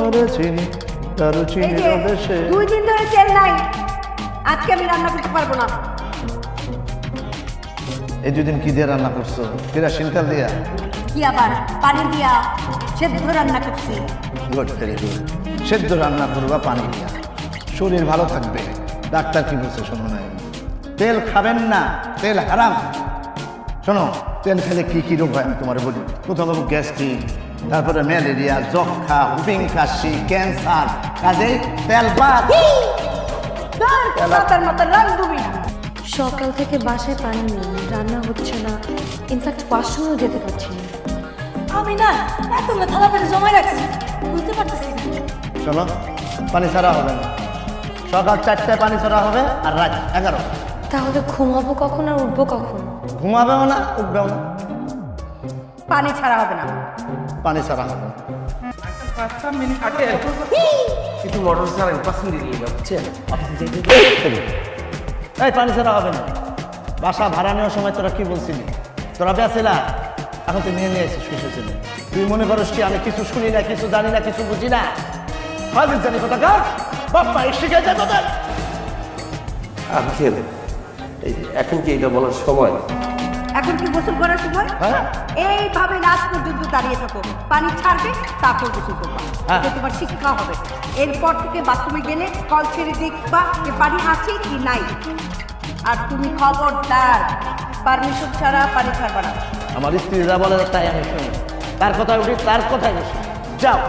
তোমারে চিনি দারুচিনি এই যে, দেশে। 2 দিন ধরে তেল নাই, আজকে আমি রান্না করতে পারবো না। এই 2 দিন কি দিয়ে রান্না করছো? কেরাসিন তেল দিয়া? কি আবার পানি দিয়া সেদ্ধ রান্না করছি। Good, very good. সেদ্ধ রান্না করবা পানি দিয়া, শরীর ভালো থাকবে। ডাক্তার কি বলছে শোনো নাই? তেল খাবেন না, তেল হারাম। শোনো, তেল খেলে কি কি রোগ হয় আমি তোমার বলি। প্রথম হলো গ্যাস্ট্রিক, তারপরে ম্যালেরিয়া, যক্ষা, হুপিং কাশি, ক্যান্সার। কাজে তেল বাদ। মাথার মাথার রান্ধবি না। সকাল থেকে বাসায় পানি নেই, রান্না হচ্ছে না, ইনফ্যাক্ট ওয়াশরুমও যেতে পারছি না। আমি না এতগুলো থালা পেটে জমায় রাখছি, বুঝতে পারতেছি না। শোনো, পানি ছাড়া হবে না। সকাল 4টায় পানি ছাড়া হবে আর রাত 11। তাহলে ঘুমাবো কখন আর উঠবো কখন? ঘুমাবেও না, উঠবেও না। পানি ছাড়া হবে না। পানি ছাড়া হবে না। 5 মিনিট আগে কিন্তু মোটর চালাই 5 মিনিট দিয়ে যাচ্ছেন এই পানি ছাড়া হবে না। বাসা ভাড়া নেওয়ার সময় তোরা কি বলছিলি? তোরা বেঁচেলা, এখন তুই নিয়ে এসেছিস শুষেছিলি। তুই মনে করিস কি আমি কিছু শুনি না, কিছু জানি না, কিছু বুঝি না? হাজির জানি কথা কার বাপ্পা শিখে যায় তোদের। আঙ্কেল এই এখন কি এটা বলার সময়? এখন কি গোসল করার সময়? হ্যাঁ। এইভাবে রাত পর্যন্ত দাঁড়িয়ে থাকো, পানি ছাড়বে তারপর গোসল করবা। হ্যাঁ। এতে তোমার শিক্ষা হবে। এরপর থেকে বাথরুমে গেলে কল ছেড়ে দেখবা যে পানি আছে কি নাই। আর তুমি খবরদার পারমিশন ছাড়া পানি ছাড়বা না। আমার স্ত্রীরা বলে তাই আমি শুনি, তার কথা উঠি, তার কথাই বেশি। যাও।